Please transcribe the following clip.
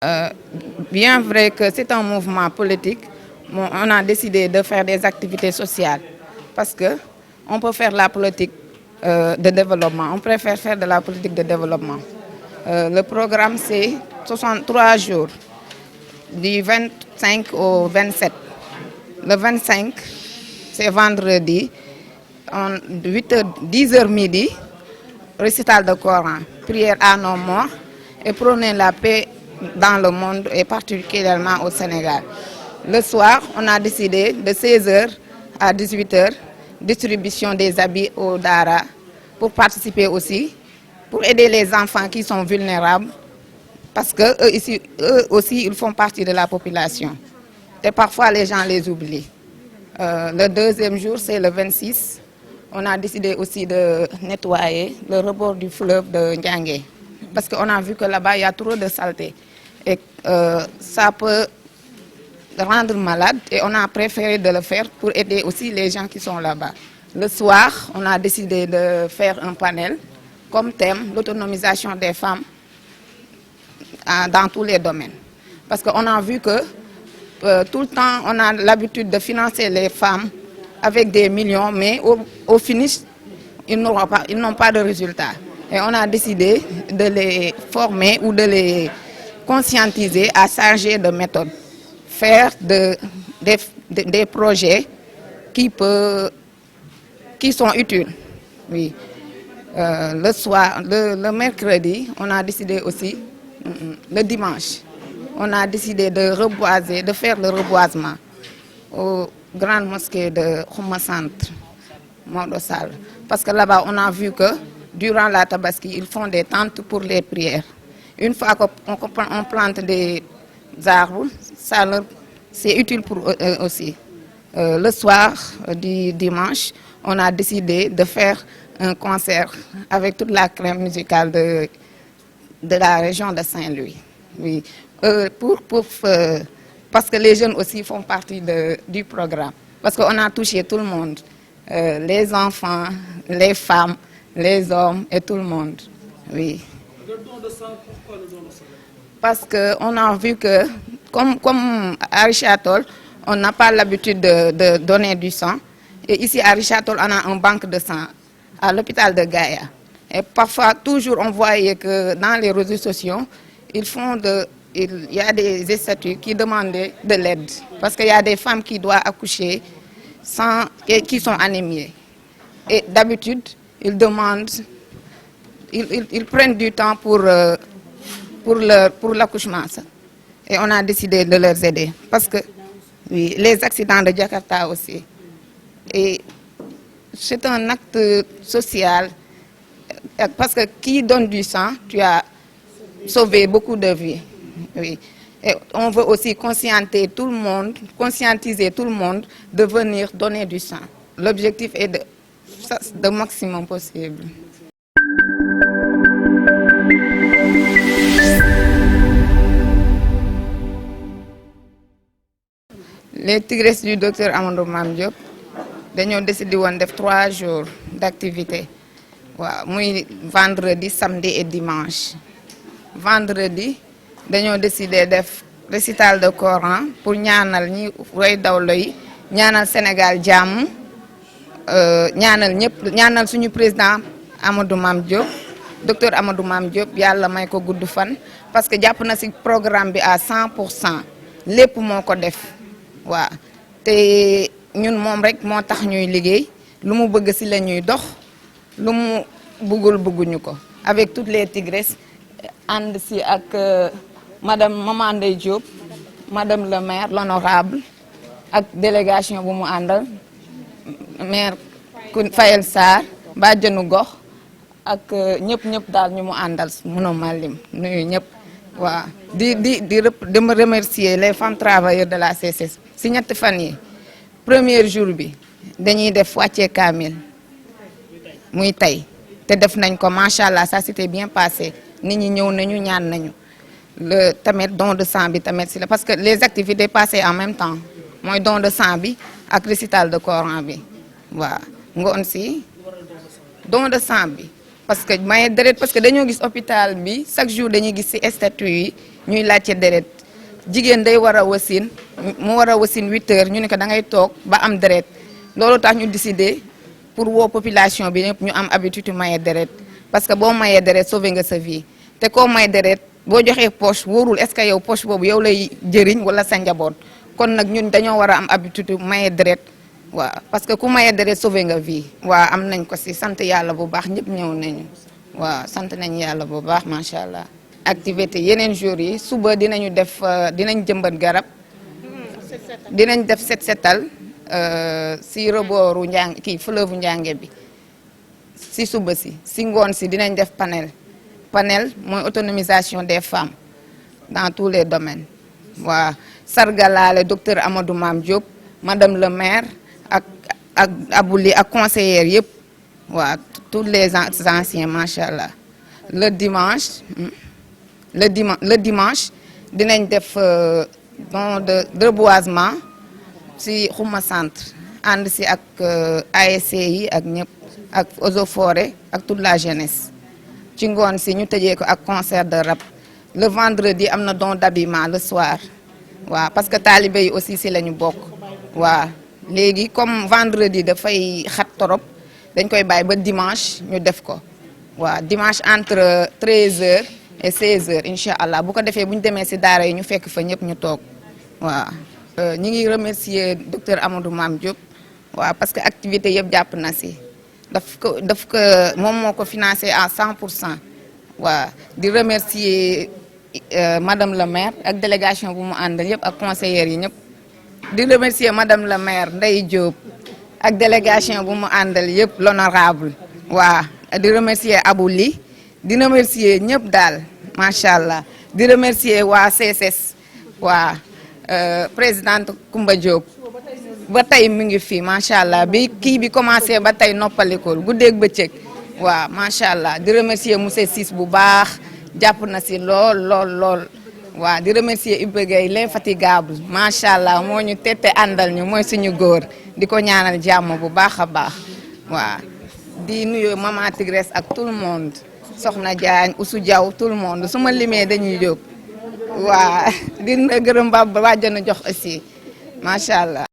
Euh, Bien vrai que c'est un mouvement politique, on a décidé de faire des activités sociales parce que on peut faire la politique de développement. On préfère faire de la politique de développement. Le programme, c'est 63 jours, du 25 au 27. Le 25, c'est vendredi, 8h, 10h midi, récital de Coran, prière à nos morts et prôner la paix dans le monde et particulièrement au Sénégal. Le soir, on a décidé de 16h à 18h, distribution des habits au Dara pour participer aussi, pour aider les enfants qui sont vulnérables parce qu'eux aussi, ils font partie de la population. Et parfois, les gens les oublient. Le deuxième jour, c'est le 26. On a décidé aussi de nettoyer le rebord du fleuve de Ndiangué. Parce qu'on a vu que là-bas, il y a trop de saleté. Et ça peut rendre malade. Et on a préféré de le faire pour aider aussi les gens qui sont là-bas. Le soir, on a décidé de faire un panel comme thème l'autonomisation des femmes dans tous les domaines. Parce qu'on a vu que tout le temps, on a l'habitude de financer les femmes avec des millions, mais au finish, ils n'ont pas de résultats. Et on a décidé de les former ou de les conscientiser à changer de méthode, faire des projets qui sont utiles. Oui. Le soir, le mercredi, on a décidé aussi, le dimanche, on a décidé de reboiser, de faire le reboisement aux grandes mosquées de Khouma Centre, Maodo-Sall. Parce que là-bas, on a vu que durant la Tabaski, ils font des tentes pour les prières. Une fois qu'on plante des arbres, c'est utile pour eux aussi. Le soir du dimanche, on a décidé de faire un concert avec toute la crème musicale de la région de Saint-Louis. Oui. Parce que les jeunes aussi font partie du programme. Parce qu'on a touché tout le monde. Les enfants, les femmes, les hommes et tout le monde. Oui. Le don de sang, pourquoi le don de sang? Parce qu'on a vu que, comme à Richard-Toll, on n'a pas l'habitude de donner du sang. Et ici à Richard-Toll, on a une banque de sang à l'hôpital de Gaïa. Et parfois, toujours, on voyait que dans les réseaux sociaux, il y a des statuts qui demandaient de l'aide. Parce qu'il y a des femmes qui doivent accoucher et qui sont anémiées. Et d'habitude, ils demandent, ils prennent du temps pour l'accouchement. Et on a décidé de leur aider. Parce que oui, les accidents de Jakarta aussi. Et c'est un acte social. Parce que qui donne du sang, tu as sauvé beaucoup de vies. Oui. Et on veut aussi conscientiser tout le monde de venir donner du sang. L'objectif est de maximum possible. Les tigresses du docteur Amadou Mame Diop ont décidé de faire 3 jours d'activité. Vendredi, samedi et dimanche. Vendredi, nous avons décidé de faire récital de Coran pour ñaanal ñi way dawlo yi ñaanal Sénégal jàmm ñaanal suñu président Amadou Mame Diop docteur Amadou Mame Diop yàlla may ko gudd fan parce que jàpp na ci programme bi à 100%. lépp moo ko def waaw te ñun moom rek moo tax ñuy liggéey lu mu bëgg ci la ñuy dox lu mu bëgguñu ko avec toutes les tigresses ànd ci ak madame Maman Ndeye Diop madame le maire l'honorable ak délégation bu mu àndal maire Fayel Sarr bàjjenu gox ak ñëpp daal ñu mu àndal mënuma lim nuyu ñëpp waaw di me remercier les femmes travailleurs de la CCS si ñetti fan yi premier jour bi dañuy def wàccee kaamil muy tey te def nañ ko machallah ça s'était bien passé nit ñi ñëw nañu ñaan nañu le tamet don de sang bi tamet si la parce que les activités passaient en même temps mooy don de sang bi ak récital de Coran bi waaw ngoon si don de sang bi parce que maye deret parce que dañoo gis hôpital bi chaque jour dañuy gis ci statut yi ñuy laajte deret jigéen day war a wasin mu war a wasin 8 heures ñu ne ko da ngay toog ba am deret loolu tax ñu décider pour woo population bi ñëpp ñu am habitude maye deret parce que boo mayee deret sauver nga sa vie te koo may deret boo joxee poche wóorul est-ce que yow poche boobu yow lay jëriñ wala sa njaboot kon nag ñun dañoo war a am habitude maye deret waaw parce que ku maye deret sauver nga vie. waaw am nañ ko si sant yàlla bu baax ñëpp ñëw nañu waaw sant nañ yàlla bu baax macha allah. activité yeneen jours yi suba dinañu def dinañ jëmbat garab dinañ def set setal si rebooru njàng kii fleuve Njànge bi si suba si ngoon si dinañ def panel mooy autonomisation des femmes dans tous les domaines waaw sargalaale docteur Amadou Mame Diop madame le maire ak abouli ak conseillère yëpp waaw tous les anciens macha allah le dimanche dinañ def don de reboisement si xuma centre ànd si ak ASC yi ak ñëpp ak eaux et forêts ak toute la jeunesse ci ngoon si ñu tëjee ko ak concert de rap le vendredi am na don d'habillement le soir waaw parce que taalibe yi aussi si la ñu bokk waaw léegi comme vendredi dafay xat torop dañ koy bàyyi ba dimanche ñu def ko waaw dimanche entre 13h et 16h incha allah bu ko defee bu ñu demee si daara yi ñu fekk fa ñëpp ñu toog waaw. ñi ngi remercier docteur Amadou Mame Diop waaw parce que activité yëpp jàpp na si daf ko moom moo ko financé à 100% waaw di remercier madame le maire ak délégation bu mu àndal yëpp ak conseillères yi ñëpp di remercier madame le maire Ndeye Diop ak délégation bu mu àndal yëpp l'honorable waaw di remercier abouli di remercier ñëpp daal macha allah di remercier waa CSS waa présidente Koumba Diop ba tey mi ngi fi macha allah bi kii bi commencé ba tey noppalikul guddeeg bëccëg waaw macha allah di remercier monsieur Ciss bu baax jàpp na si lool waaw di remercier Ibou Gueye l'infatigable macha allah moo ñu tette àndal ñu mooy suñu góor di ko ñaanal jàmm bu baax a baax waaw di nuyu maman Tigresse ak tout le monde Soxna Diagne Oussou Diaw tout le monde su ma limee dañuy jóg waaw di gërëm ba wàjjana jox aussi macha allah.